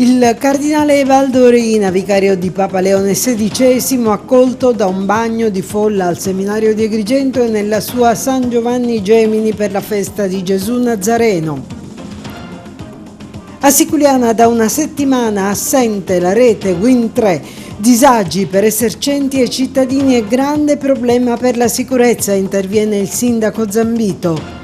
Il cardinale Valdo, vicario di Papa Leone XVI, accolto da un bagno di folla al seminario di Agrigento e nella sua San Giovanni Gemini per la festa di Gesù Nazareno. A Siculiana da una settimana assente la rete Wind 3, disagi per esercenti e cittadini e grande problema per la sicurezza, interviene il sindaco Zambito.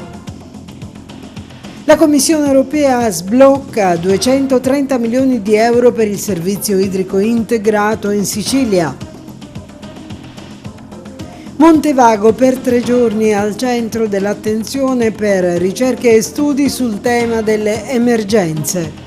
La Commissione europea sblocca 230 milioni di euro per il servizio idrico integrato in Sicilia. Montevago per 3 giorni al centro dell'attenzione per ricerche e studi sul tema delle emergenze.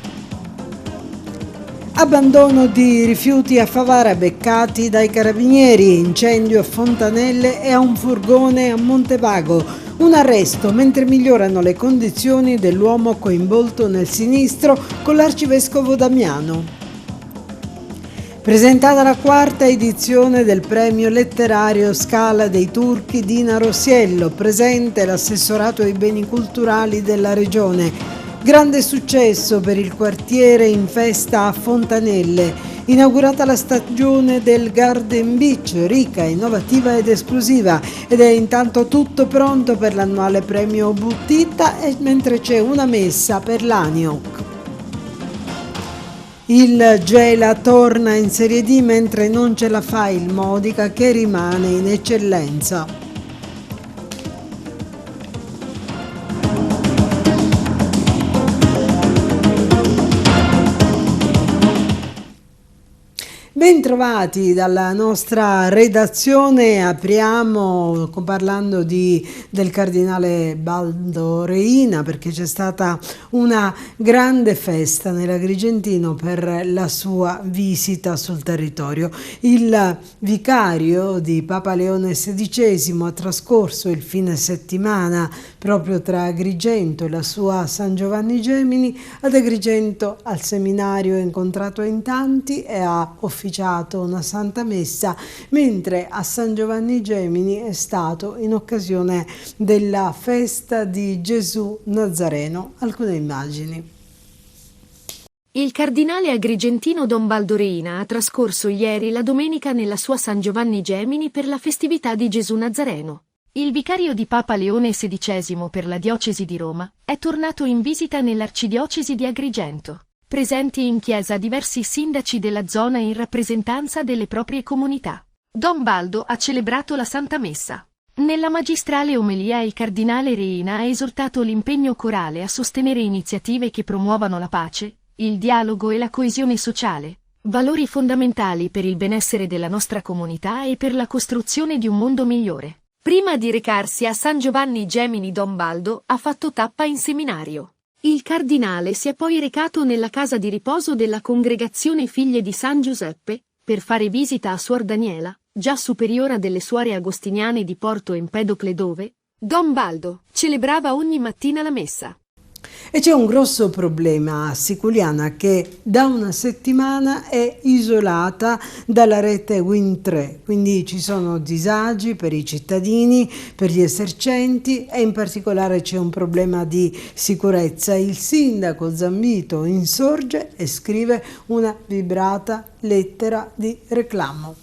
Abbandono di rifiuti a Favara beccati dai carabinieri, incendio a Fontanelle e a un furgone a Montevago. Un arresto mentre migliorano le condizioni dell'uomo coinvolto nel sinistro con l'arcivescovo Damiano. Presentata la 4ª edizione del premio letterario Scala dei Turchi Dina Rossiello, presente l'assessorato ai beni culturali della regione. Grande successo per il quartiere in festa a Fontanelle. Inaugurata la stagione del Garden Beach, ricca, innovativa ed esclusiva, ed è intanto tutto pronto per l'annuale premio Buttita, e mentre c'è una messa per l'Anioc. Il Gela torna in Serie D mentre non ce la fa il Modica, che rimane in eccellenza. Bentrovati dalla nostra redazione, apriamo parlando del cardinale Baldo, perché c'è stata una grande festa nell'Agrigentino per la sua visita sul territorio. Il vicario di Papa Leone XVI ha trascorso il fine settimana proprio tra Agrigento e la sua San Giovanni Gemini. Ad Agrigento al seminario ha incontrato in tanti e ha ufficiato una Santa Messa, mentre a San Giovanni Gemini è stato in occasione della festa di Gesù Nazareno. Alcune immagini. Il cardinale agrigentino Don Baldo ha trascorso ieri la domenica nella sua San Giovanni Gemini per la festività di Gesù Nazareno. Il vicario di Papa Leone XVI per la diocesi di Roma è tornato in visita nell'arcidiocesi di Agrigento. Presenti in chiesa diversi sindaci della zona in rappresentanza delle proprie comunità. Don Baldo ha celebrato la Santa Messa. Nella magistrale omelia il cardinale Reina ha esortato l'impegno corale a sostenere iniziative che promuovano la pace, il dialogo e la coesione sociale, valori fondamentali per il benessere della nostra comunità e per la costruzione di un mondo migliore. Prima di recarsi a San Giovanni Gemini, Don Baldo ha fatto tappa in seminario. Il cardinale si è poi recato nella casa di riposo della Congregazione Figlie di San Giuseppe per fare visita a Suor Daniela, già superiora delle suore agostiniane di Porto Empedocle, dove Don Baldo celebrava ogni mattina la messa. E c'è un grosso problema a Siculiana, che da una settimana è isolata dalla rete Wind 3, quindi ci sono disagi per i cittadini, per gli esercenti e in particolare c'è un problema di sicurezza. Il sindaco Zambito insorge e scrive una vibrata lettera di reclamo.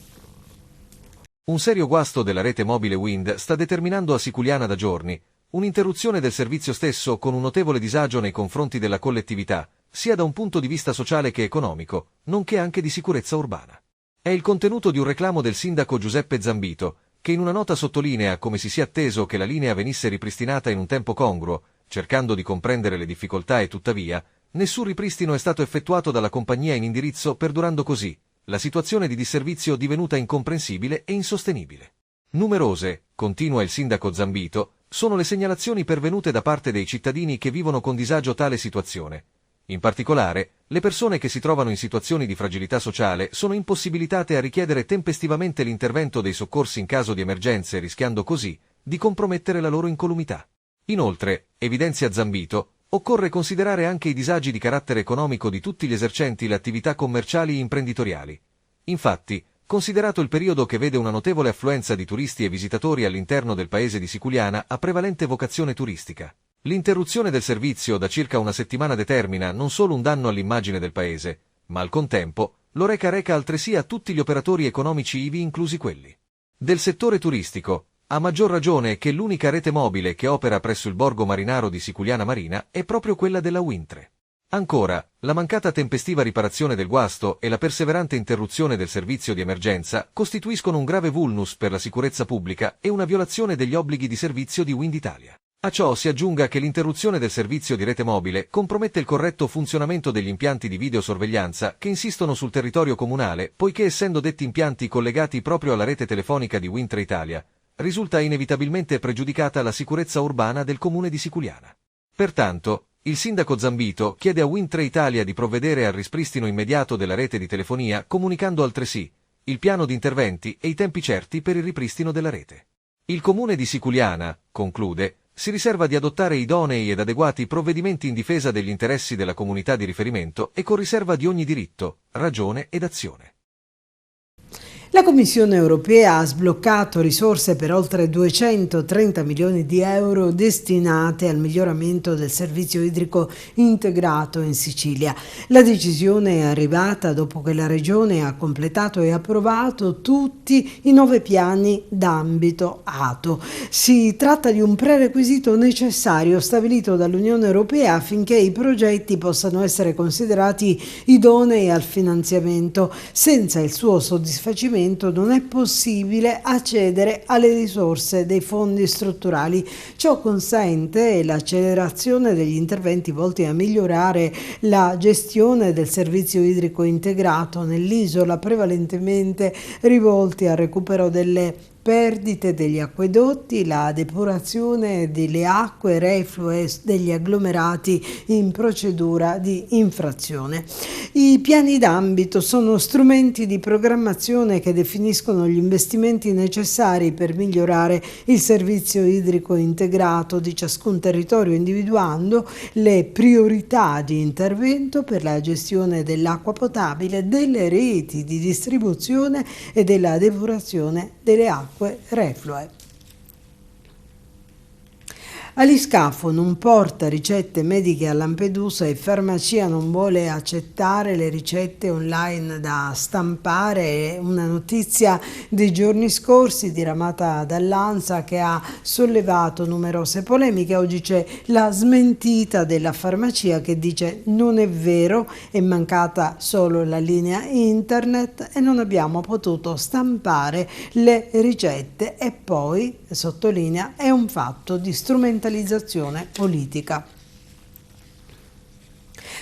Un serio guasto della rete mobile Wind sta determinando a Siculiana da giorni un'interruzione del servizio stesso, con un notevole disagio nei confronti della collettività, sia da un punto di vista sociale che economico, nonché anche di sicurezza urbana. È il contenuto di un reclamo del sindaco Giuseppe Zambito, che in una nota sottolinea come si sia atteso che la linea venisse ripristinata in un tempo congruo, cercando di comprendere le difficoltà, e tuttavia nessun ripristino è stato effettuato dalla compagnia in indirizzo, perdurando così la situazione di disservizio divenuta incomprensibile e insostenibile. Numerose, continua il sindaco Zambito, sono le segnalazioni pervenute da parte dei cittadini che vivono con disagio tale situazione. In particolare, le persone che si trovano in situazioni di fragilità sociale sono impossibilitate a richiedere tempestivamente l'intervento dei soccorsi in caso di emergenze, rischiando così di compromettere la loro incolumità. Inoltre, evidenzia Zambito, occorre considerare anche i disagi di carattere economico di tutti gli esercenti le attività commerciali e imprenditoriali. Infatti, considerato il periodo che vede una notevole affluenza di turisti e visitatori all'interno del paese di Siculiana a prevalente vocazione turistica, l'interruzione del servizio da circa una settimana determina non solo un danno all'immagine del paese, ma al contempo l'Horeca reca altresì a tutti gli operatori economici ivi inclusi quelli del settore turistico, a maggior ragione che l'unica rete mobile che opera presso il borgo marinaro di Siculiana Marina è proprio quella della Wind Tre. Ancora, la mancata tempestiva riparazione del guasto e la perseverante interruzione del servizio di emergenza costituiscono un grave vulnus per la sicurezza pubblica e una violazione degli obblighi di servizio di Wind Italia. A ciò si aggiunga che l'interruzione del servizio di rete mobile compromette il corretto funzionamento degli impianti di videosorveglianza che insistono sul territorio comunale, poiché essendo detti impianti collegati proprio alla rete telefonica di Wind Tre Italia, risulta inevitabilmente pregiudicata la sicurezza urbana del comune di Siculiana. Pertanto, il sindaco Zambito chiede a Wind Tre Italia di provvedere al rispristino immediato della rete di telefonia, comunicando altresì il piano di interventi e i tempi certi per il ripristino della rete. Il comune di Siculiana, conclude, si riserva di adottare idonei ed adeguati provvedimenti in difesa degli interessi della comunità di riferimento e con riserva di ogni diritto, ragione ed azione. La Commissione europea ha sbloccato risorse per oltre 230 milioni di euro destinate al miglioramento del servizio idrico integrato in Sicilia. La decisione è arrivata dopo che la Regione ha completato e approvato tutti i 9 piani d'ambito ATO. Si tratta di un prerequisito necessario stabilito dall'Unione Europea affinché i progetti possano essere considerati idonei al finanziamento. Senza il suo soddisfacimento non è possibile accedere alle risorse dei fondi strutturali. Ciò consente l'accelerazione degli interventi volti a migliorare la gestione del servizio idrico integrato nell'isola, prevalentemente rivolti al recupero delle perdite degli acquedotti, la depurazione delle acque reflue degli agglomerati in procedura di infrazione. I piani d'ambito sono strumenti di programmazione che definiscono gli investimenti necessari per migliorare il servizio idrico integrato di ciascun territorio, individuando le priorità di intervento per la gestione dell'acqua potabile, delle reti di distribuzione e della depurazione delle acque reflue. Aliscafo non porta ricette mediche a Lampedusa e farmacia non vuole accettare le ricette online da stampare. Una notizia dei giorni scorsi diramata dall'ANSA che ha sollevato numerose polemiche. Oggi c'è la smentita della farmacia che dice non è vero, è mancata solo la linea internet e non abbiamo potuto stampare le ricette, e poi sottolinea è un fatto di strumentalizzazione politica.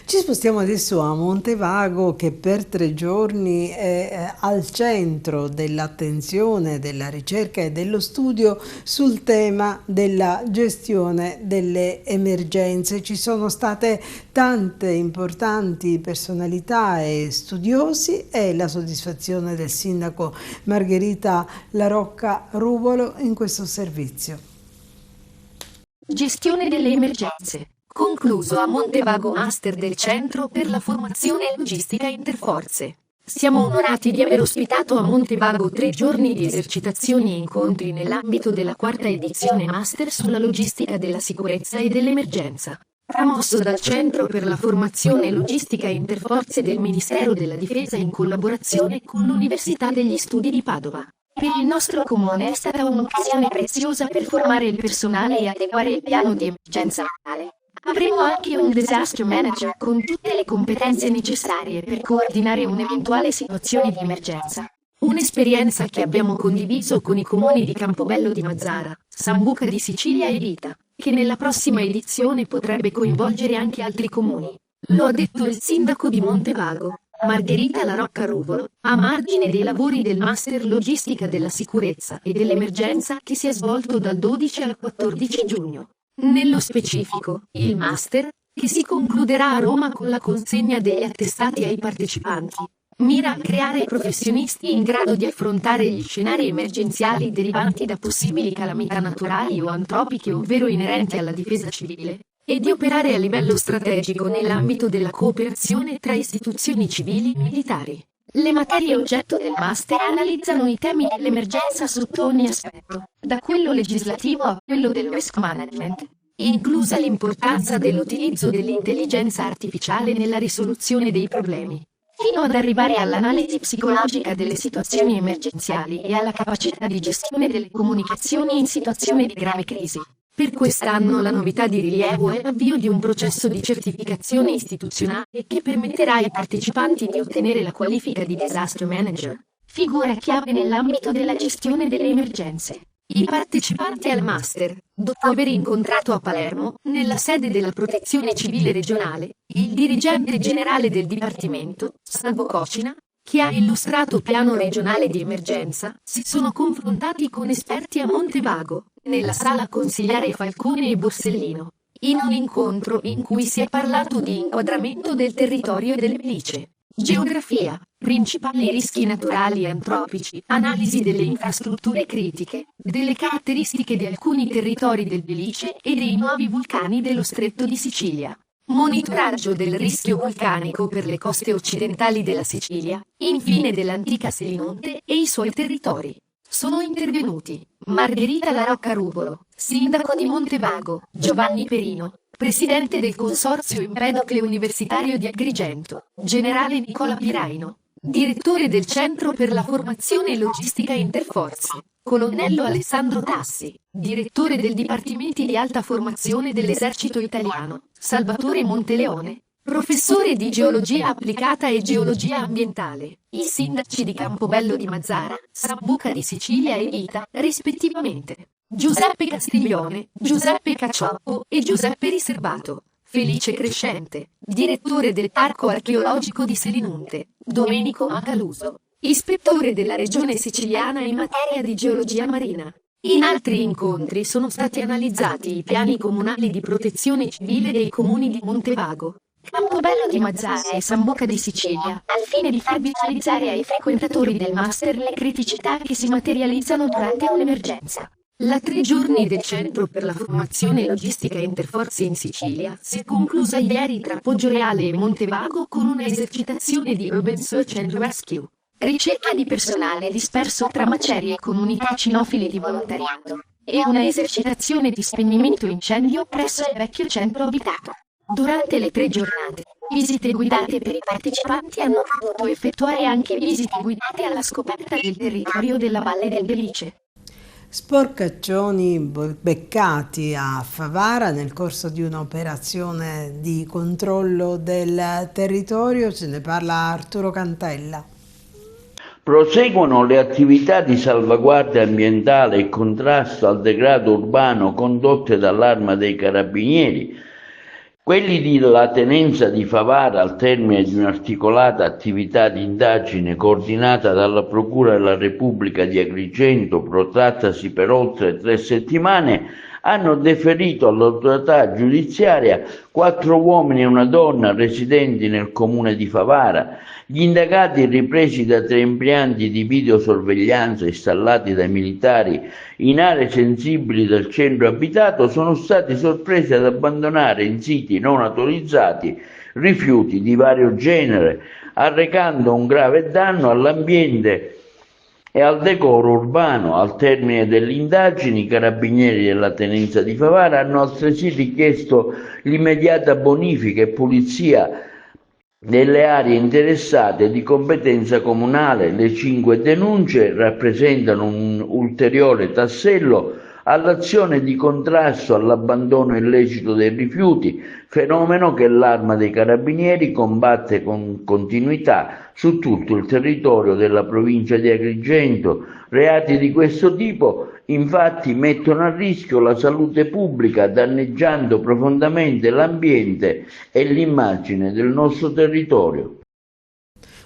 Ci spostiamo adesso a Montevago, che per 3 giorni è al centro dell'attenzione, della ricerca e dello studio sul tema della gestione delle emergenze. Ci sono state tante importanti personalità e studiosi e la soddisfazione del sindaco Margherita La Rocca Ruvolo in questo servizio. Gestione delle emergenze. Concluso a Montevago Master del Centro per la Formazione Logistica Interforze. Siamo onorati di aver ospitato a Montevago 3 giorni di esercitazioni e incontri nell'ambito della 4ª edizione Master sulla logistica della sicurezza e dell'emergenza, promosso dal Centro per la Formazione Logistica Interforze del Ministero della Difesa in collaborazione con l'Università degli Studi di Padova. Per il nostro comune è stata un'occasione preziosa per formare il personale e adeguare il piano di emergenza locale. Avremo anche un disaster manager con tutte le competenze necessarie per coordinare un'eventuale situazione di emergenza. Un'esperienza che abbiamo condiviso con i comuni di Campobello di Mazara, Sambuca di Sicilia e Vita, che nella prossima edizione potrebbe coinvolgere anche altri comuni. Lo ha detto il sindaco di Montevago, Margherita La Rocca Ruvolo, a margine dei lavori del Master Logistica della Sicurezza e dell'Emergenza che si è svolto dal 12 al 14 giugno. Nello specifico, il Master, che si concluderà a Roma con la consegna degli attestati ai partecipanti, mira a creare professionisti in grado di affrontare gli scenari emergenziali derivanti da possibili calamità naturali o antropiche ovvero inerenti alla difesa civile, e di operare a livello strategico nell'ambito della cooperazione tra istituzioni civili e militari. Le materie oggetto del Master analizzano i temi dell'emergenza sotto ogni aspetto, da quello legislativo a quello del risk management, inclusa l'importanza dell'utilizzo dell'intelligenza artificiale nella risoluzione dei problemi. fino ad arrivare all'analisi psicologica delle situazioni emergenziali e alla capacità di gestione delle comunicazioni in situazioni di grave crisi. Per quest'anno la novità di rilievo è l'avvio di un processo di certificazione istituzionale che permetterà ai partecipanti di ottenere la qualifica di Disaster Manager, figura chiave nell'ambito della gestione delle emergenze. I partecipanti al master, dopo aver incontrato a Palermo, nella sede della Protezione Civile regionale, il dirigente generale del Dipartimento, Salvo Cocina, che ha illustrato piano regionale di emergenza, si sono confrontati con esperti a Montevago, nella sala consigliare Falcone e Borsellino, in un incontro in cui si è parlato di inquadramento del territorio e del Belice, geografia, principali rischi naturali e antropici, analisi delle infrastrutture critiche, delle caratteristiche di alcuni territori del Belice e dei nuovi vulcani dello Stretto di Sicilia. Monitoraggio del rischio vulcanico per le coste occidentali della Sicilia, infine dell'antica Selinunte e i suoi territori. Sono intervenuti Margherita La Rocca Rubolo, sindaco di Montevago, Giovanni Perino, presidente del Consorzio Empedocle Universitario di Agrigento, generale Nicola Piraino, direttore del Centro per la Formazione e Logistica Interforze, colonnello Alessandro Tassi, direttore del Dipartimenti di Alta Formazione dell'Esercito Italiano, Salvatore Monteleone, professore di Geologia Applicata e Geologia Ambientale, i sindaci di Campobello di Mazzara, Sambuca di Sicilia e Vita, rispettivamente, Giuseppe Castiglione, Giuseppe Cacioppo e Giuseppe Riservato, Felice Crescente, direttore del Parco Archeologico di Selinunte, Domenico Macaluso, ispettore della Regione Siciliana in materia di geologia marina. In altri incontri sono stati analizzati i piani comunali di protezione civile dei comuni di Montevago, Campobello di Mazzara e Sambuca di Sicilia, al fine di far visualizzare ai frequentatori del master le criticità che si materializzano durante un'emergenza. La 3 giorni del Centro per la Formazione e Logistica Interforze in Sicilia si è conclusa ieri tra Poggioreale e Montevago con una esercitazione di Urban Search and Rescue, ricerca di personale disperso tra macerie e comunità cinofile di volontariato, e una esercitazione di spegnimento incendio presso il vecchio centro abitato. Durante le 3 giornate, visite guidate per i partecipanti hanno potuto effettuare anche visite guidate alla scoperta del territorio della Valle del Belice. Sporcaccioni beccati a Favara nel corso di un'operazione di controllo del territorio, ce ne parla Arturo Cantella. Proseguono le attività di salvaguardia ambientale e contrasto al degrado urbano condotte dall'Arma dei Carabinieri. Quelli della Tenenza di Favara, al termine di un'articolata attività di indagine coordinata dalla Procura della Repubblica di Agrigento, protrattasi per oltre 3 settimane, hanno deferito all'autorità giudiziaria 4 uomini e una donna residenti nel comune di Favara. Gli indagati, ripresi da 3 impianti di videosorveglianza installati dai militari in aree sensibili del centro abitato, sono stati sorpresi ad abbandonare in siti non autorizzati rifiuti di vario genere, arrecando un grave danno all'ambiente e al decoro urbano. Al termine delle indagini, i carabinieri della Tenenza di Favara hanno altresì richiesto l'immediata bonifica e pulizia delle aree interessate di competenza comunale. Le 5 denunce rappresentano un ulteriore tassello all'azione di contrasto all'abbandono illecito dei rifiuti, fenomeno che l'Arma dei Carabinieri combatte con continuità su tutto il territorio della provincia di Agrigento. Reati di questo tipo, infatti, mettono a rischio la salute pubblica, danneggiando profondamente l'ambiente e l'immagine del nostro territorio.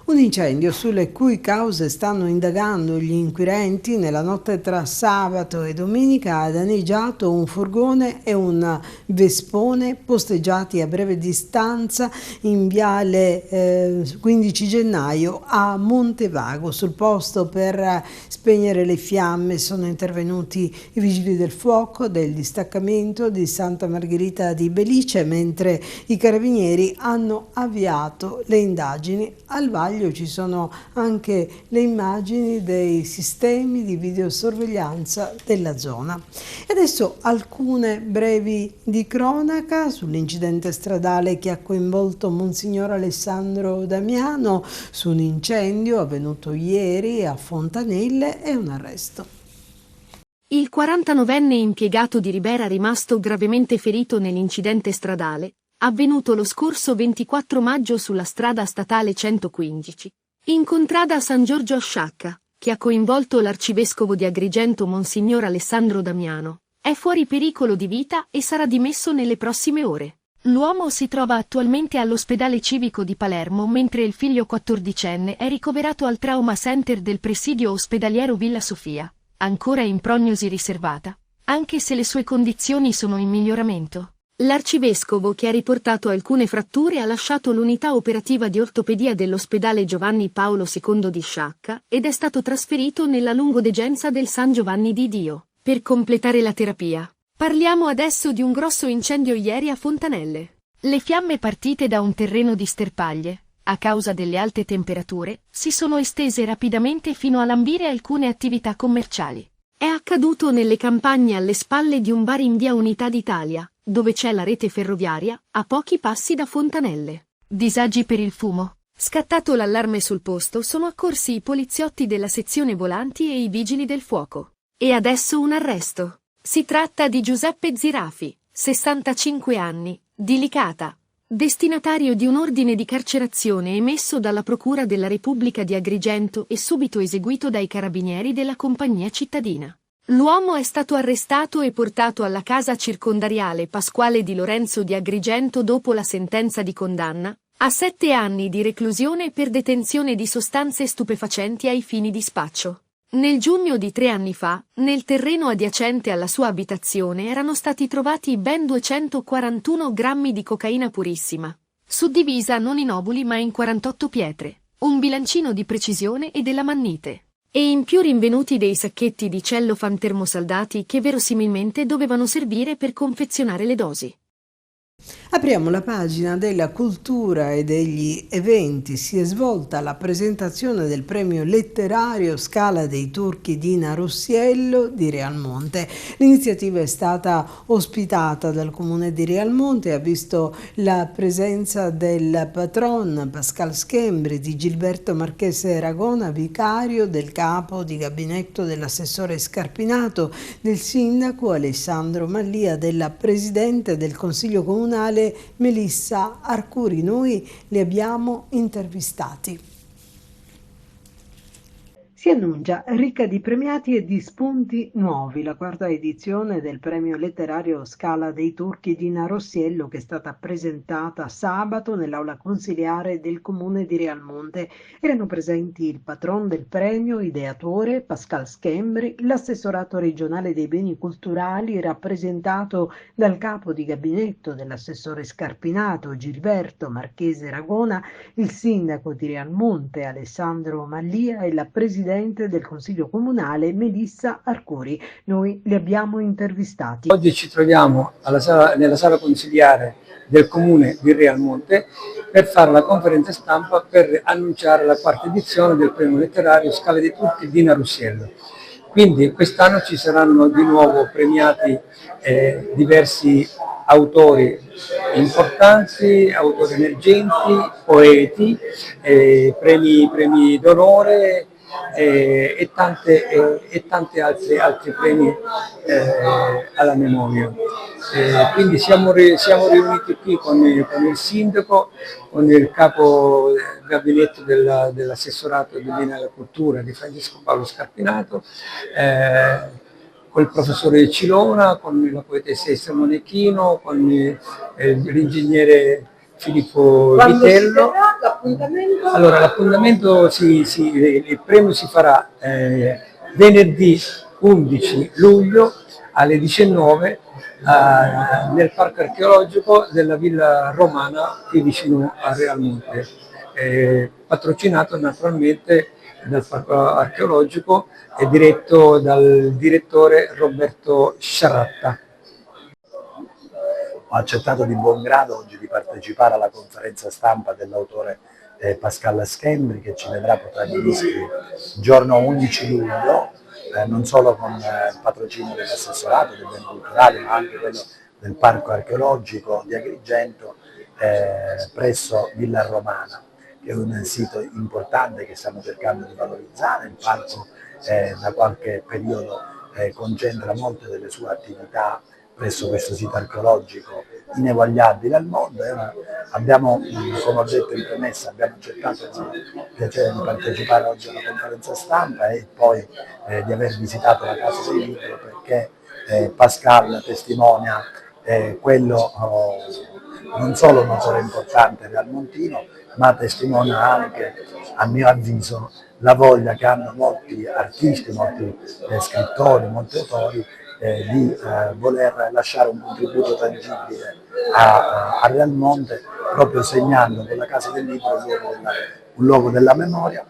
Un incendio sulle cui cause stanno indagando gli inquirenti nella notte tra sabato e domenica ha danneggiato un furgone e un vespone posteggiati a breve distanza in viale 15 gennaio a Montevago. Sul posto per spegnere le fiamme sono intervenuti i vigili del fuoco del distaccamento di Santa Margherita di Belice, mentre i carabinieri hanno avviato le indagini al vaglio sbaglio ci sono anche le immagini dei sistemi di videosorveglianza della zona. E adesso alcune brevi di cronaca sull'incidente stradale che ha coinvolto Monsignor Alessandro Damiano, su un incendio avvenuto ieri a Fontanelle e un arresto. Il 49enne impiegato di Ribera rimasto gravemente ferito nell'incidente stradale, avvenuto lo scorso 24 maggio sulla strada statale 115, in contrada San Giorgio a Sciacca, che ha coinvolto l'arcivescovo di Agrigento Monsignor Alessandro Damiano, è fuori pericolo di vita e sarà dimesso nelle prossime ore. L'uomo si trova attualmente all'ospedale civico di Palermo mentre il figlio 14enne è ricoverato al Trauma Center del presidio ospedaliero Villa Sofia, ancora in prognosi riservata, anche se le sue condizioni sono in miglioramento. L'arcivescovo, che ha riportato alcune fratture, ha lasciato l'unità operativa di ortopedia dell'ospedale Giovanni Paolo II di Sciacca ed è stato trasferito nella lungodegenza del San Giovanni di Dio, per completare la terapia. Parliamo adesso di un grosso incendio ieri a Fontanelle. Le fiamme partite da un terreno di sterpaglie, a causa delle alte temperature, si sono estese rapidamente fino a lambire alcune attività commerciali. È accaduto nelle campagne alle spalle di un bar in via Unità d'Italia, dove c'è la rete ferroviaria, a pochi passi da Fontanelle. Disagi per il fumo. Scattato l'allarme sul posto, sono accorsi i poliziotti della sezione volanti e i vigili del fuoco. E adesso un arresto. Si tratta di Giuseppe Zirafi, 65 anni, di Licata, destinatario di un ordine di carcerazione emesso dalla Procura della Repubblica di Agrigento e subito eseguito dai carabinieri della compagnia cittadina. L'uomo è stato arrestato e portato alla casa circondariale Pasquale di Lorenzo di Agrigento dopo la sentenza di condanna a 7 anni di reclusione per detenzione di sostanze stupefacenti ai fini di spaccio. Nel giugno di 3 anni fa, nel terreno adiacente alla sua abitazione erano stati trovati ben 241 grammi di cocaina purissima, suddivisa non in ovuli ma in 48 pietre, un bilancino di precisione e della mannite, e in più rinvenuti dei sacchetti di cellofan termosaldati che verosimilmente dovevano servire per confezionare le dosi. Apriamo la pagina della cultura e degli eventi. Si è svolta la presentazione del premio letterario Scala dei Turchi di Nina Rossiello di Realmonte. L'iniziativa è stata ospitata dal comune di Realmonte e ha visto la presenza del patron Pascal Schembri, di Gilberto Marchese Aragona, vicario, del capo di gabinetto dell'assessore Scarpinato, del sindaco Alessandro Mallia, della presidente del Consiglio Comunale Melissa Arcuri. Noi li abbiamo intervistati. Si annuncia ricca di premiati e di spunti nuovi la quarta edizione del premio letterario Scala dei Turchi di Nina Rossiello, che è stata presentata sabato nell'aula consiliare del comune di Realmonte. Erano presenti il patron del premio, ideatore Pascal Schembri, l'assessorato regionale dei beni culturali rappresentato dal capo di gabinetto dell'assessore Scarpinato Gilberto Marchese Aragona, il sindaco di Realmonte Alessandro Mallia e la presidente del Consiglio Comunale Melissa Arcuri. Noi li abbiamo intervistati. Oggi ci troviamo nella sala consiliare del Comune di Realmonte per fare la conferenza stampa per annunciare la quarta edizione del premio letterario Scala dei Turchi di Nina Rossiello. Quindi quest'anno ci saranno di nuovo premiati diversi autori importanti, autori emergenti, poeti, premi d'onore e tanti altri premi alla memoria. Quindi siamo riuniti qui con il sindaco, con il capo gabinetto dell'assessorato del bene alla cultura di Francesco Paolo Scarpinato, con il professore Cilona, con la poetessa Esther Monechino, con l'ingegnere Filippo Vitello. L'appuntamento? Allora, l'appuntamento il premio si farà venerdì 11 luglio alle 19 nel parco archeologico della Villa Romana qui vicino a Realmonte, patrocinato naturalmente dal parco archeologico e diretto dal direttore Roberto Sciaratta. Ho accettato di buon grado oggi di partecipare alla conferenza stampa dell'autore Pascal Schembri, che ci vedrà protagonisti il giorno 11 luglio, non solo con il patrocinio dell'assessorato dei beni culturali, ma anche quello del Parco Archeologico di Agrigento presso Villa Romana, che è un sito importante che stiamo cercando di valorizzare. Il parco da qualche periodo concentra molte delle sue attività presso questo sito archeologico ineguagliabile al mondo. Abbiamo, come ho detto in premessa, abbiamo accettato il piacere di partecipare oggi alla conferenza stampa e poi di aver visitato la Casa del Libro, perché Pascal testimonia quello non solo un autore importante realmontino, ma testimonia anche, a mio avviso, la voglia che hanno molti artisti, molti scrittori, molti autori di voler lasciare un contributo tangibile a Realmonte, proprio segnando con la Casa del Libro un luogo della memoria.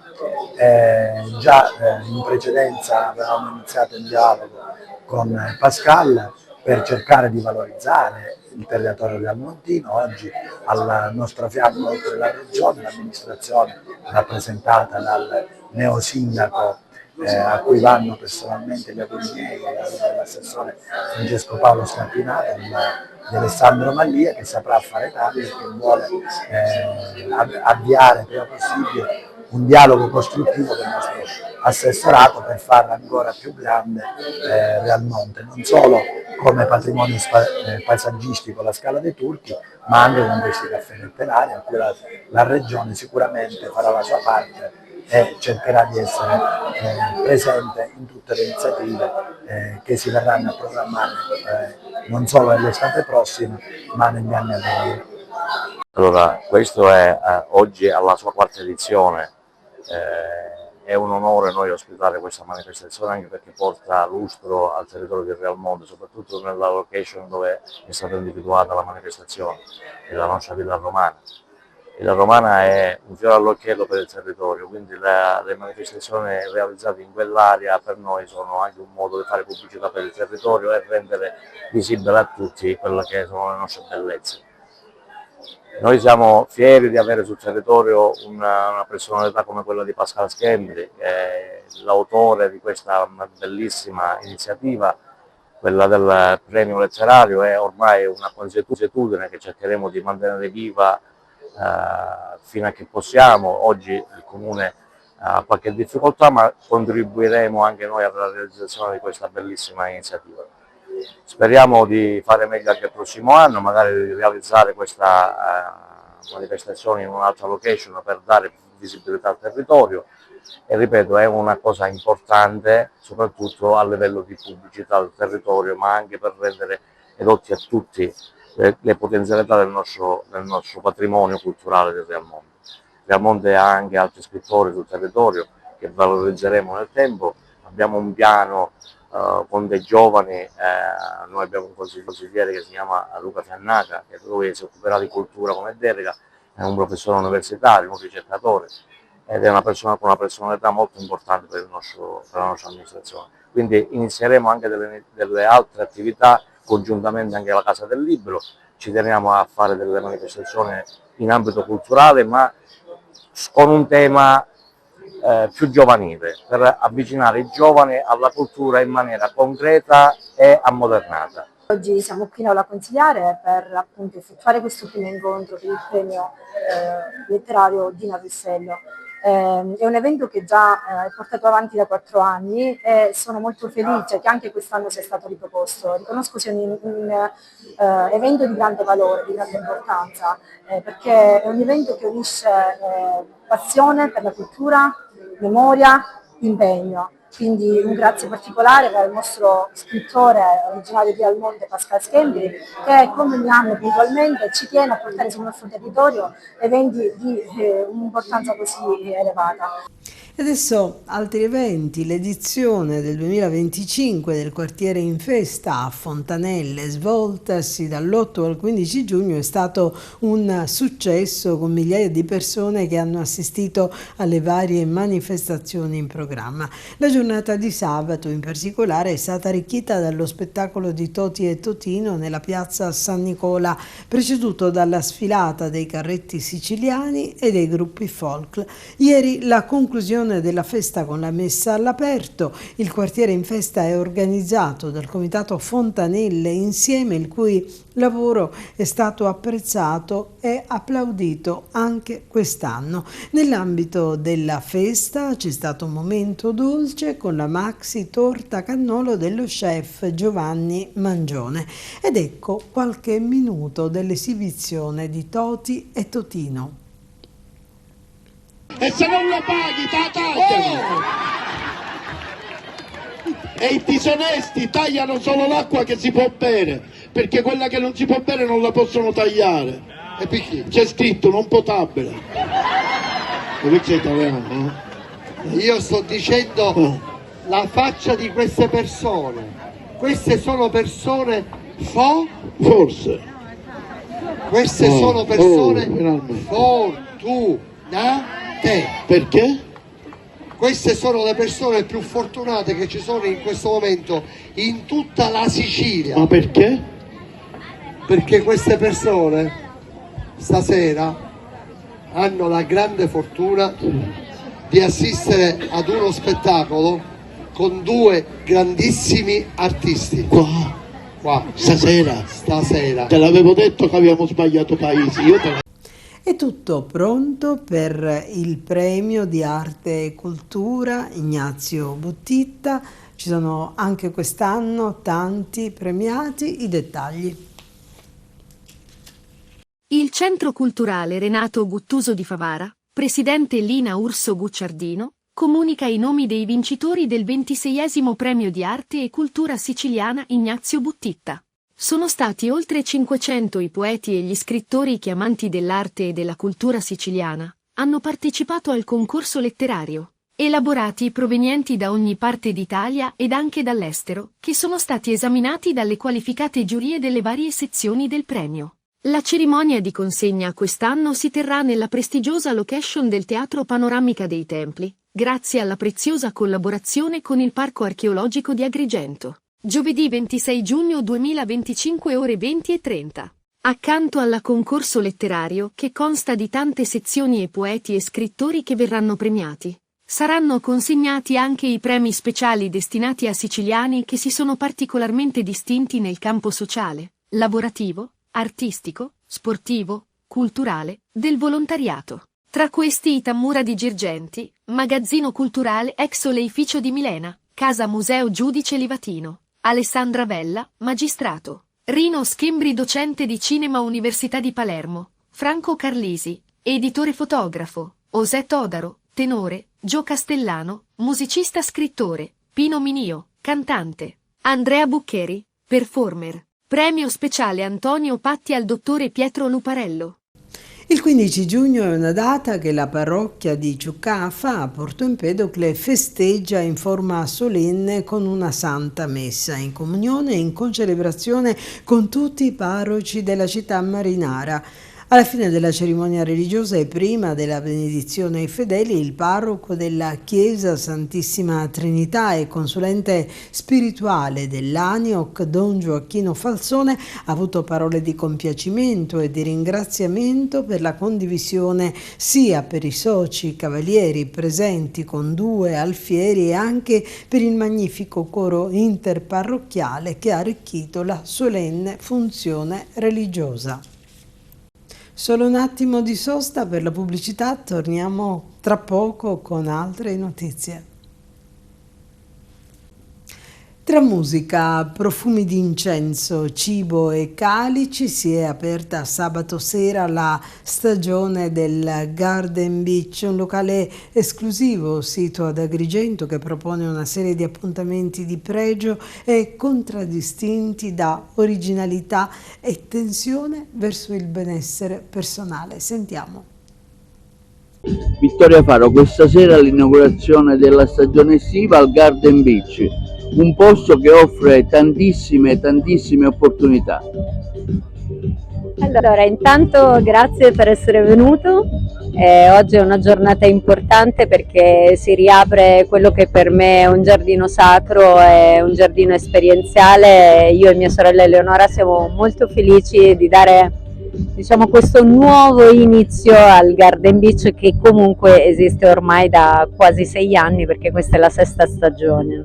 Già in precedenza avevamo iniziato un dialogo con Pascal per cercare di valorizzare il territorio realmontino. Oggi al nostro fianco, oltre la regione, l'amministrazione rappresentata dal neosindaco a cui vanno personalmente gli auguri miei dell'assessore Francesco Paolo Scarpinato, di Alessandro Mallia, che saprà fare tanto e che vuole avviare prima possibile un dialogo costruttivo del nostro assessorato per farlo ancora più grande Realmonte, non solo come patrimonio paesaggistico la Scala dei Turchi, ma anche con questi caffè letterari a cui la regione sicuramente farà la sua parte e cercherà di essere presente in tutte le iniziative che si verranno a programmare non solo nell'estate prossima, ma negli anni a venire. Allora, questo è oggi alla sua quarta edizione. È un onore noi ospitare questa manifestazione, anche perché porta lustro al territorio di Realmonte, soprattutto nella location dove è stata individuata la manifestazione, la nostra Villa Romana. Villa Romana è un fiore all'occhiello per il territorio, quindi le manifestazioni realizzate in quell'area per noi sono anche un modo di fare pubblicità per il territorio e rendere visibile a tutti quelle che sono le nostre bellezze. Noi siamo fieri di avere sul territorio una personalità come quella di Pascal Schembri, che è l'autore di questa bellissima iniziativa, quella del premio letterario. È ormai una consuetudine che cercheremo di mantenere viva fino a che possiamo. Oggi il Comune ha qualche difficoltà, ma contribuiremo anche noi alla realizzazione di questa bellissima iniziativa. Speriamo di fare meglio anche il prossimo anno, magari di realizzare questa manifestazione in un'altra location per dare visibilità al territorio e, ripeto, è una cosa importante soprattutto a livello di pubblicità del territorio, ma anche per rendere edotti a tutti le potenzialità del nostro patrimonio culturale del Realmonte. Realmonte ha anche altri scrittori sul territorio che valorizzeremo nel tempo. Abbiamo un piano con dei giovani, noi abbiamo un consigliere che si chiama Luca Fiannaca, che lui si occuperà di cultura come delega, è un professore universitario, un ricercatore ed è una persona con una personalità molto importante per la nostra amministrazione. Quindi inizieremo anche delle altre attività congiuntamente anche alla Casa del Libro. Ci teniamo a fare delle manifestazioni in ambito culturale, ma con un tema più giovanile, per avvicinare i giovani alla cultura in maniera concreta e ammodernata. Oggi siamo qui in aula consigliare per appunto effettuare questo primo incontro per il premio letterario Dina Russello. È un evento che già è portato avanti da 4 anni e sono molto felice che anche quest'anno sia stato riproposto. Riconosco sia un evento di grande valore, di grande importanza, perché è un evento che unisce passione per la cultura, memoria, impegno. Quindi un grazie particolare al nostro scrittore originario di Realmonte, Pascal Schembri, che come ogni anno puntualmente ci tiene a portare sul nostro territorio eventi di un'importanza così elevata. E adesso altri eventi, l'edizione del 2025 del quartiere in festa a Fontanelle, svoltasi dall'8 al 15 giugno, è stato un successo con migliaia di persone che hanno assistito alle varie manifestazioni in programma. La giornata di sabato in particolare è stata arricchita dallo spettacolo di Toti e Totino nella piazza San Nicola, preceduto dalla sfilata dei carretti siciliani e dei gruppi folk. Ieri la conclusione della festa con la messa all'aperto. Il quartiere in festa è organizzato dal Comitato Fontanelle Insieme, il cui lavoro è stato apprezzato e applaudito anche quest'anno. Nell'ambito della festa c'è stato un momento dolce con la maxi torta cannolo dello chef Giovanni Mangione. Ed ecco qualche minuto dell'esibizione di Toti e Totino. E se non lo paghi, tagliano! E i disonesti tagliano solo l'acqua che si può bere, perché quella che non si può bere non la possono tagliare. E perché? C'è scritto non potabile. E perché è italiano? Io sto dicendo la faccia di queste persone. Queste sono persone forse. Queste sono persone fortunate. Perché? Queste sono le persone più fortunate che ci sono in questo momento in tutta la Sicilia. Ma perché? Perché queste persone stasera hanno la grande fortuna di assistere ad uno spettacolo con due grandissimi artisti. Qua. Stasera. Te l'avevo detto che abbiamo sbagliato paesi. È tutto pronto per il premio di arte e cultura Ignazio Buttitta. Ci sono anche quest'anno tanti premiati. I dettagli. Il Centro Culturale Renato Guttuso di Favara, presidente Lina Urso Gucciardino, comunica i nomi dei vincitori del 26esimo premio di arte e cultura siciliana Ignazio Buttitta. Sono stati oltre 500 i poeti e gli scrittori che, amanti dell'arte e della cultura siciliana, hanno partecipato al concorso letterario. Elaborati provenienti da ogni parte d'Italia ed anche dall'estero, che sono stati esaminati dalle qualificate giurie delle varie sezioni del premio. La cerimonia di consegna quest'anno si terrà nella prestigiosa location del Teatro Panoramica dei Templi, grazie alla preziosa collaborazione con il Parco Archeologico di Agrigento. Giovedì 26 giugno 2025 ore 20:30. Accanto al concorso letterario, che consta di tante sezioni e poeti e scrittori che verranno premiati, saranno consegnati anche i premi speciali destinati a siciliani che si sono particolarmente distinti nel campo sociale, lavorativo, artistico, sportivo, culturale, del volontariato. Tra questi i Tammura di Girgenti, Magazzino Culturale ex Oleificio di Milena, Casa Museo Giudice Livatino, Alessandra Vella, magistrato, Rino Schembri docente di cinema Università di Palermo, Franco Carlisi, editore fotografo, Osè Todaro, tenore, Gio Castellano, musicista scrittore, Pino Minio, cantante, Andrea Buccheri, performer. Premio speciale Antonio Patti al dottore Pietro Luparello. Il 15 giugno è una data che la parrocchia di Ciuccafa a Porto Empedocle festeggia in forma solenne con una santa messa in comunione e in concelebrazione con tutti i parroci della città marinara. Alla fine della cerimonia religiosa e prima della benedizione ai fedeli, il parroco della Chiesa Santissima Trinità e consulente spirituale dell'Anioc, Don Gioacchino Falzone, ha avuto parole di compiacimento e di ringraziamento per la condivisione sia per i soci cavalieri presenti con 2 alfieri e anche per il magnifico coro interparrocchiale che ha arricchito la solenne funzione religiosa. Solo un attimo di sosta per la pubblicità, torniamo tra poco con altre notizie. Tra musica, profumi di incenso, cibo e calici si è aperta sabato sera la stagione del Garden Beach, un locale esclusivo sito ad Agrigento che propone una serie di appuntamenti di pregio e contraddistinti da originalità e tensione verso il benessere personale. Sentiamo. Vittoria Faro, questa sera l'inaugurazione della stagione estiva al Garden Beach, un posto che offre tantissime opportunità. Allora, intanto grazie per essere venuto. Oggi è una giornata importante perché si riapre quello che per me è un giardino sacro, è un giardino esperienziale. Io e mia sorella Eleonora siamo molto felici di dare, diciamo, questo nuovo inizio al Garden Beach, che comunque esiste ormai da quasi 6 anni, perché questa è la 6ª stagione.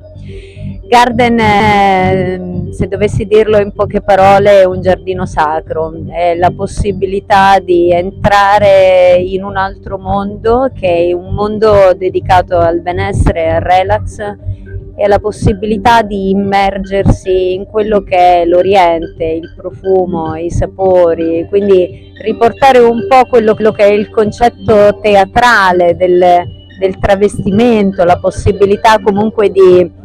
Garden, se dovessi dirlo in poche parole, è un giardino sacro, è la possibilità di entrare in un altro mondo, che è un mondo dedicato al benessere e al relax, e la possibilità di immergersi in quello che è l'Oriente, il profumo, i sapori, quindi riportare un po' quello che è il concetto teatrale del travestimento, la possibilità comunque di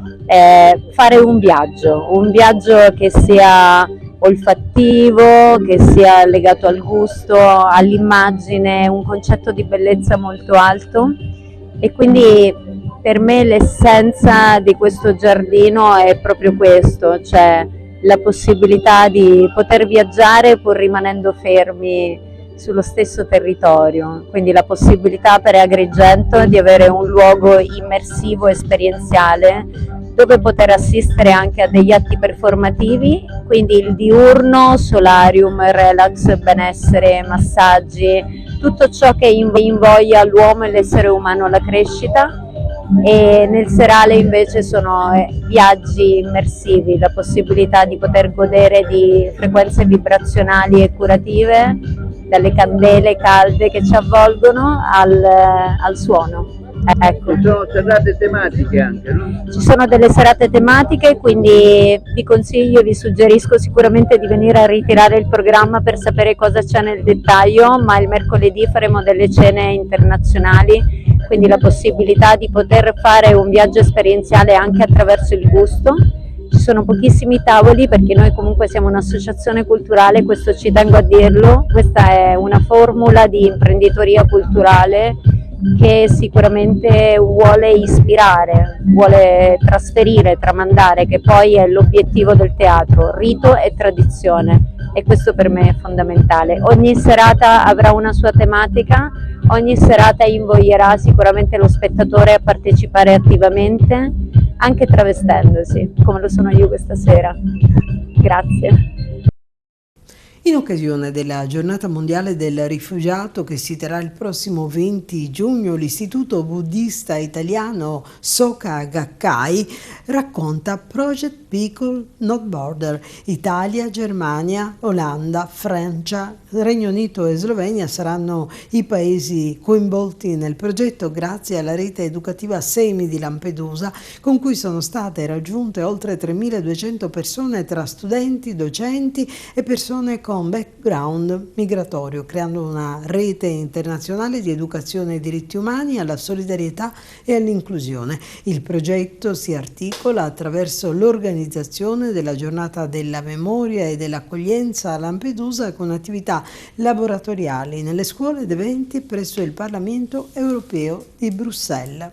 fare un viaggio che sia olfattivo, che sia legato al gusto, all'immagine, un concetto di bellezza molto alto. E quindi per me l'essenza di questo giardino è proprio questo, cioè la possibilità di poter viaggiare pur rimanendo fermi sullo stesso territorio, quindi la possibilità per Agrigento di avere un luogo immersivo, esperienziale, dove poter assistere anche a degli atti performativi, quindi il diurno, solarium, relax, benessere, massaggi, tutto ciò che invoglia l'uomo e l'essere umano alla crescita. E nel serale invece sono viaggi immersivi, la possibilità di poter godere di frequenze vibrazionali e curative, dalle candele calde che ci avvolgono al suono. Ecco. Ci sono serate tematiche anche, no? Ci sono delle serate tematiche, quindi vi consiglio, vi suggerisco sicuramente di venire a ritirare il programma per sapere cosa c'è nel dettaglio, ma il mercoledì faremo delle cene internazionali, quindi la possibilità di poter fare un viaggio esperienziale anche attraverso il gusto. Ci sono pochissimi tavoli perché noi comunque siamo un'associazione culturale, questo ci tengo a dirlo, questa è una formula di imprenditoria culturale che sicuramente vuole ispirare, vuole trasferire, tramandare, che poi è l'obiettivo del teatro, rito e tradizione, e questo per me è fondamentale. Ogni serata avrà una sua tematica, ogni serata invoglierà sicuramente lo spettatore a partecipare attivamente, anche travestendosi, come lo sono io questa sera. Grazie. In occasione della Giornata Mondiale del Rifugiato, che si terrà il prossimo 20 giugno, l'Istituto Buddista Italiano Soka Gakkai racconta Project People Not Border. Italia, Germania, Olanda, Francia, Regno Unito e Slovenia saranno i paesi coinvolti nel progetto, grazie alla rete educativa SEMI di Lampedusa, con cui sono state raggiunte oltre 3.200 persone tra studenti, docenti e persone con background migratorio, creando una rete internazionale di educazione ai diritti umani, alla solidarietà e all'inclusione. Il progetto si articola attraverso l'organizzazione della Giornata della Memoria e dell'Accoglienza a Lampedusa, con attività laboratoriali nelle scuole ed eventi presso il Parlamento europeo di Bruxelles.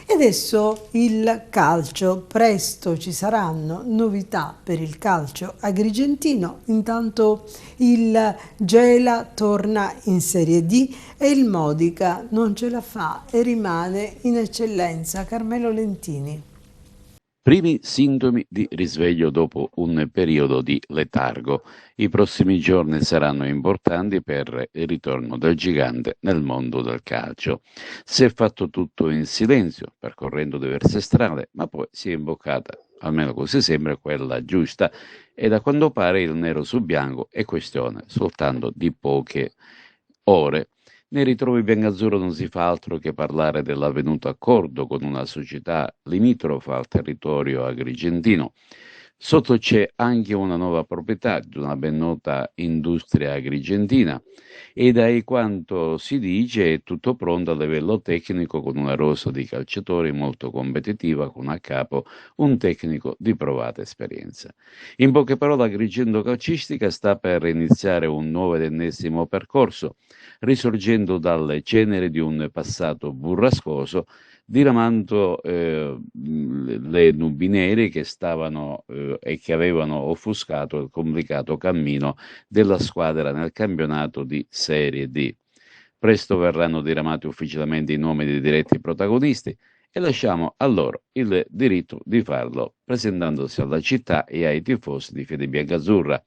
E adesso il calcio, presto ci saranno novità per il calcio agrigentino. Intanto il Gela torna in Serie D e il Modica non ce la fa e rimane in eccellenza. Carmelo Lentini. Primi sintomi di risveglio dopo un periodo di letargo. I prossimi giorni saranno importanti per il ritorno del gigante nel mondo del calcio. Si è fatto tutto in silenzio, percorrendo diverse strade, ma poi si è imboccata, almeno così sembra, quella giusta, e da quando pare il nero su bianco è questione soltanto di poche ore. Nei ritrovi biancazzurro non si fa altro che parlare dell'avvenuto accordo con una società limitrofa al territorio agrigentino. Sotto c'è anche una nuova proprietà di una ben nota industria agrigentina e da quanto si dice è tutto pronto a livello tecnico con una rosa di calciatori molto competitiva con a capo un tecnico di provata esperienza. In poche parole, Agrigento Calcistica sta per iniziare un nuovo ed ennesimo percorso, risorgendo dalle ceneri di un passato burrascoso, diramando le nubi nere che stavano e che avevano offuscato il complicato cammino della squadra nel campionato di Serie D. Presto verranno diramati ufficialmente i nomi dei diretti protagonisti e lasciamo a loro il diritto di farlo, presentandosi alla città e ai tifosi di Fede Biancazzurra,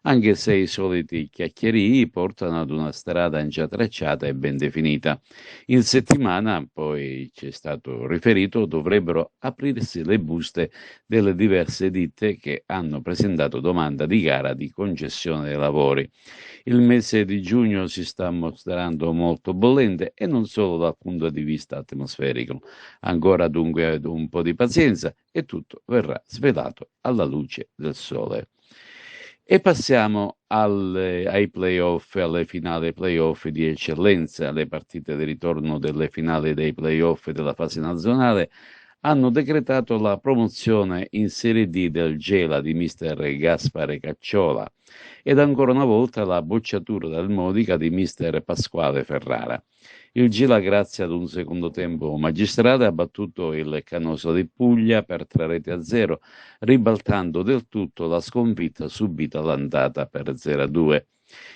anche se i soliti chiacchierii portano ad una strada già tracciata e ben definita. In settimana, poi ci è stato riferito, dovrebbero aprirsi le buste delle diverse ditte che hanno presentato domanda di gara di concessione dei lavori. Il mese di giugno si sta mostrando molto bollente e non solo dal punto di vista atmosferico. Ancora dunque un po' di pazienza e tutto verrà svelato alla luce del sole. E passiamo ai playoff, alle finali playoff di eccellenza. Le partite di ritorno delle finali dei playoff della fase nazionale hanno decretato la promozione in Serie D del Gela di mister Gaspare Cacciola ed ancora una volta la bocciatura dal Modica di mister Pasquale Ferrara. Il Gela, grazie ad un secondo tempo magistrale, ha battuto il Canosa di Puglia per 3-0, ribaltando del tutto la sconfitta subita all'andata per 0-2.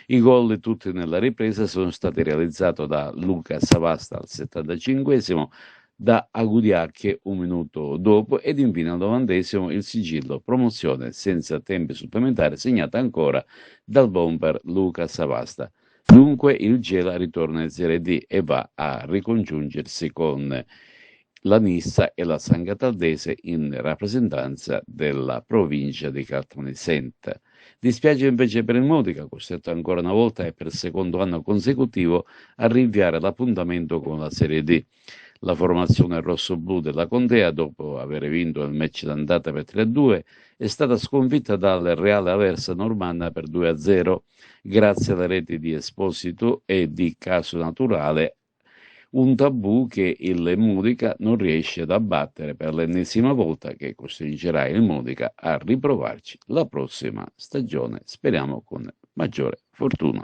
I gol tutti nella ripresa sono stati realizzati da Luca Savasta al 75esimo, da Agudiacche un minuto dopo ed infine al 90esimo il sigillo promozione senza tempi supplementari segnato ancora dal bomber Luca Savasta. Dunque il Gela ritorna in Serie D e va a ricongiungersi con la Nissa e la San Cataldese in rappresentanza della provincia di Caltanissetta. Dispiace invece per il Modica, costretto ancora una volta e per il secondo anno consecutivo a rinviare l'appuntamento con la Serie D. La formazione rossoblu della Contea, dopo aver vinto il match d'andata per 3-2, è stata sconfitta dal Reale Aversa Normanna per 2-0, grazie alle reti di Esposito e di Caso Naturale, un tabù che il Modica non riesce ad abbattere per l'ennesima volta, che costringerà il Modica a riprovarci la prossima stagione, speriamo con maggiore fortuna.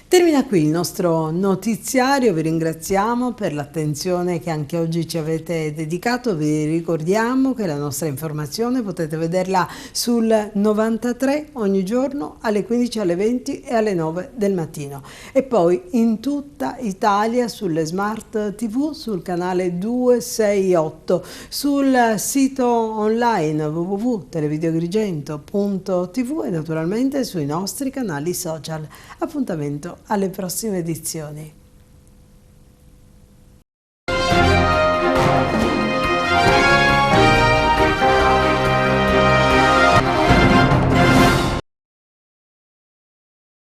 Termina qui il nostro notiziario, vi ringraziamo per l'attenzione che anche oggi ci avete dedicato, vi ricordiamo che la nostra informazione potete vederla sul 93 ogni giorno alle 15, alle 20 e alle 9 del mattino e poi in tutta Italia sulle smart TV, sul canale 268, sul sito online www.televideoagrigento.tv e naturalmente sui nostri canali social. Appuntamento alle prossime edizioni.